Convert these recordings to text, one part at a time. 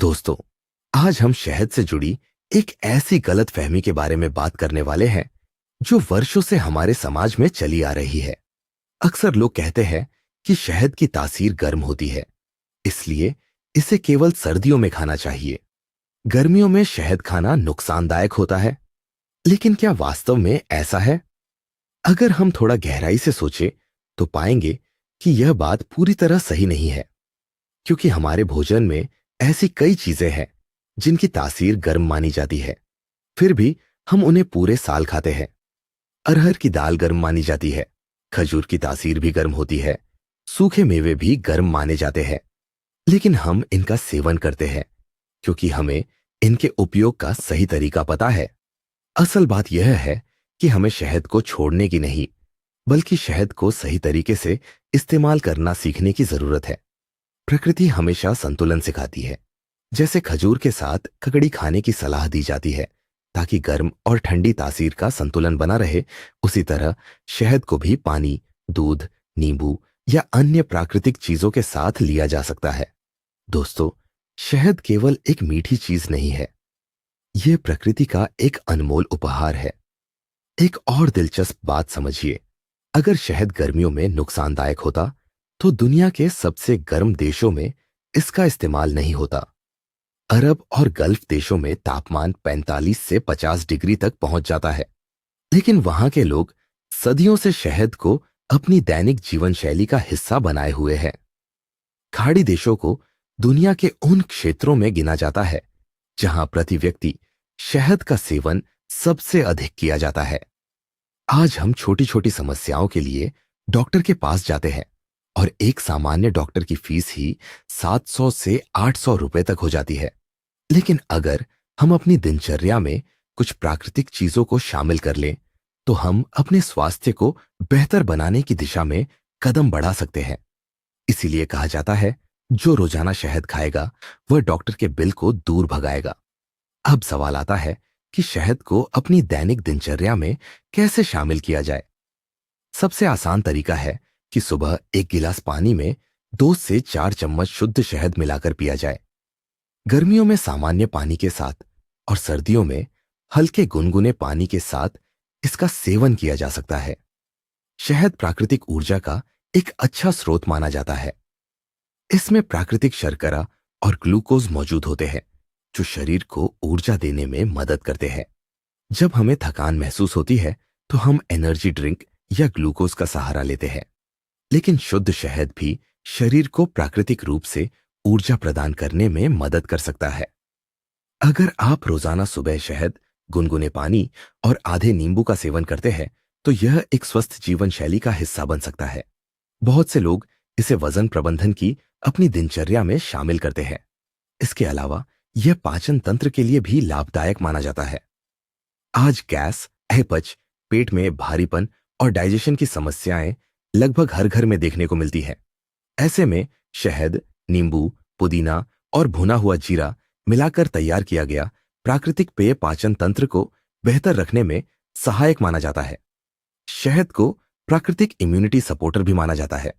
दोस्तों, आज हम शहद से जुड़ी एक ऐसी गलत फहमी के बारे में बात करने वाले हैं जो वर्षों से हमारे समाज में चली आ रही है। अक्सर लोग कहते हैं कि शहद की तासीर गर्म होती है, इसलिए इसे केवल सर्दियों में खाना चाहिए। गर्मियों में शहद खाना नुकसानदायक होता है, लेकिन क्या वास्तव में ऐसा है? अगर हम थोड़ा गहराई से सोचें तो पाएंगे कि यह बात पूरी तरह सही नहीं है, क्योंकि हमारे भोजन में ऐसी कई चीजें हैं जिनकी तासीर गर्म मानी जाती है, फिर भी हम उन्हें पूरे साल खाते हैं। अरहर की दाल गर्म मानी जाती है, खजूर की तासीर भी गर्म होती है, सूखे मेवे भी गर्म माने जाते हैं, लेकिन हम इनका सेवन करते हैं क्योंकि हमें इनके उपयोग का सही तरीका पता है। असल बात यह है कि हमें शहद को छोड़ने की नहीं, बल्कि शहद को सही तरीके से इस्तेमाल करना सीखने की जरूरत है। प्रकृति हमेशा संतुलन सिखाती है। जैसे खजूर के साथ ककड़ी खाने की सलाह दी जाती है ताकि गर्म और ठंडी तासीर का संतुलन बना रहे, उसी तरह शहद को भी पानी, दूध, नींबू या अन्य प्राकृतिक चीजों के साथ लिया जा सकता है। दोस्तों, शहद केवल एक मीठी चीज नहीं है, यह प्रकृति का एक अनमोल उपहार है। एक और दिलचस्प बात समझिए, अगर शहद गर्मियों में नुकसानदायक होता तो दुनिया के सबसे गर्म देशों में इसका इस्तेमाल नहीं होता। अरब और गल्फ देशों में तापमान 45 से 50 डिग्री तक पहुंच जाता है, लेकिन वहां के लोग सदियों से शहद को अपनी दैनिक जीवन शैली का हिस्सा बनाए हुए हैं। खाड़ी देशों को दुनिया के उन क्षेत्रों में गिना जाता है जहां प्रति व्यक्ति शहद का सेवन सबसे अधिक किया जाता है। आज हम छोटी छोटी समस्याओं के लिए डॉक्टर के पास जाते हैं और एक सामान्य डॉक्टर की फीस ही 700 से 800 रुपए तक हो जाती है। लेकिन अगर हम अपनी दिनचर्या में कुछ प्राकृतिक चीजों को शामिल कर लें तो हम अपने स्वास्थ्य को बेहतर बनाने की दिशा में कदम बढ़ा सकते हैं। इसीलिए कहा जाता है, जो रोजाना शहद खाएगा वह डॉक्टर के बिल को दूर भगाएगा। अब सवाल आता है कि शहद को अपनी दैनिक दिनचर्या में कैसे शामिल किया जाए। सबसे आसान तरीका है कि सुबह एक गिलास पानी में 2 से 4 चम्मच शुद्ध शहद मिलाकर पिया जाए। गर्मियों में सामान्य पानी के साथ और सर्दियों में हल्के गुनगुने पानी के साथ इसका सेवन किया जा सकता है। शहद प्राकृतिक ऊर्जा का एक अच्छा स्रोत माना जाता है। इसमें प्राकृतिक शर्करा और ग्लूकोज मौजूद होते हैं जो शरीर को ऊर्जा देने में मदद करते हैं। जब हमें थकान महसूस होती है तो हम एनर्जी ड्रिंक या ग्लूकोज का सहारा लेते हैं, लेकिन शुद्ध शहद भी शरीर को प्राकृतिक रूप से ऊर्जा प्रदान करने में मदद कर सकता है। अगर आप रोजाना सुबह शहद, गुनगुने पानी और आधे नींबू का सेवन करते हैं तो यह एक स्वस्थ जीवन शैली का हिस्सा बन सकता है। बहुत से लोग इसे वजन प्रबंधन की अपनी दिनचर्या में शामिल करते हैं। इसके अलावा यह पाचन तंत्र के लिए भी लाभदायक माना जाता है। आज गैस, अपच, पेट में भारीपन और डाइजेशन की समस्याएं लगभग हर घर में देखने को मिलती है। ऐसे में शहद, नींबू, पुदीना और भुना हुआ जीरा मिलाकर तैयार किया गया प्राकृतिक पेय पाचन तंत्र को बेहतर रखने में सहायक माना जाता है। शहद को प्राकृतिक इम्यूनिटी सपोर्टर भी माना जाता है।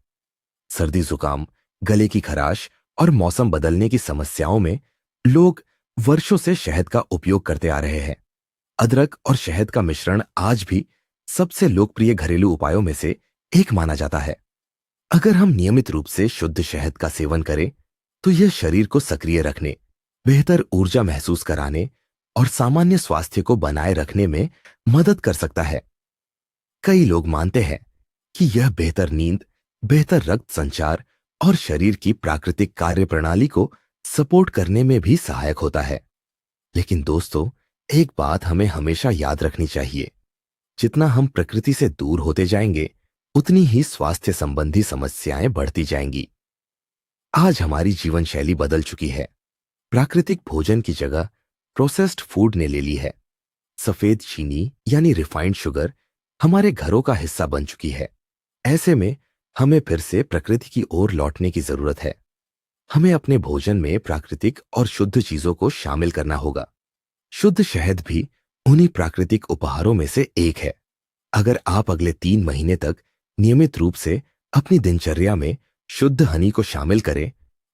सर्दी, जुकाम, गले की खराश और मौसम बदलने की समस्याओं में लोग वर्षों से शहद का उपयोग करते आ रहे हैं। अदरक और शहद का मिश्रण आज भी सबसे लोकप्रिय घरेलू उपायों में से एक माना जाता है। अगर हम नियमित रूप से शुद्ध शहद का सेवन करें तो यह शरीर को सक्रिय रखने, बेहतर ऊर्जा महसूस कराने और सामान्य स्वास्थ्य को बनाए रखने में मदद कर सकता है। कई लोग मानते हैं कि यह बेहतर नींद, बेहतर रक्त संचार और शरीर की प्राकृतिक कार्यप्रणाली को सपोर्ट करने में भी सहायक होता है। लेकिन दोस्तों, एक बात हमें हमेशा याद रखनी चाहिए, जितना हम प्रकृति से दूर होते जाएंगे उतनी ही स्वास्थ्य संबंधी समस्याएं बढ़ती जाएंगी। आज हमारी जीवन शैली बदल चुकी है। प्राकृतिक भोजन की जगह प्रोसेस्ड फूड ने ले ली है। सफेद चीनी यानी रिफाइंड शुगर हमारे घरों का हिस्सा बन चुकी है। ऐसे में हमें फिर से प्रकृति की ओर लौटने की जरूरत है। हमें अपने भोजन में प्राकृतिक और शुद्ध चीजों को शामिल करना होगा। शुद्ध शहद भी उन्हीं प्राकृतिक उपहारों में से एक है। अगर आप अगले 3 महीने तक नियमित रूप से अपनी दिनचर्या में शुद्ध हनी को शामिल करें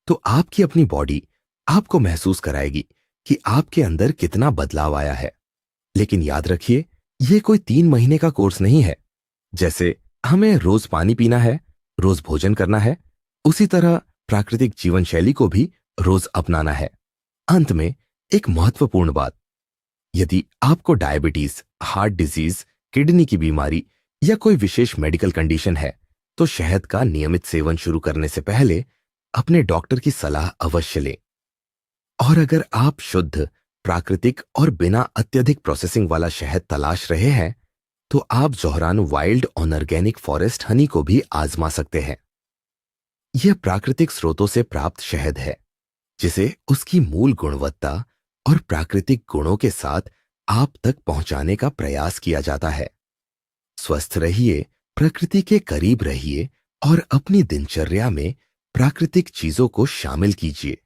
तो आपकी अपनी बॉडी आपको महसूस कराएगी कि आपके अंदर कितना बदलाव आया है। लेकिन याद रखिए, ये कोई 3 महीने का कोर्स नहीं है। जैसे हमें रोज पानी पीना है, रोज भोजन करना है, उसी तरह प्राकृतिक जीवन शैली को भी रोज अपनाना है। अंत में एक महत्वपूर्ण बात, यदि आपको डायबिटीज, हार्ट डिजीज, किडनी की बीमारी या कोई विशेष मेडिकल कंडीशन है, तो शहद का नियमित सेवन शुरू करने से पहले अपने डॉक्टर की सलाह अवश्य लें। और अगर आप शुद्ध, प्राकृतिक और बिना अत्यधिक प्रोसेसिंग वाला शहद तलाश रहे हैं, तो आप जोहरान वाइल्ड और ऑर्गेनिक फॉरेस्ट हनी को भी आजमा सकते हैं। यह प्राकृतिक स्रोतों से प्राप्त शहद है, जिसे उसकी मूल गुणवत्ता और प्राकृतिक गुणों के साथ आप तक पहुंचाने का प्रयास किया जाता है। स्वस्थ रहिए, प्रकृति के करीब रहिए और अपनी दिनचर्या में प्राकृतिक चीजों को शामिल कीजिए।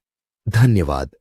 धन्यवाद।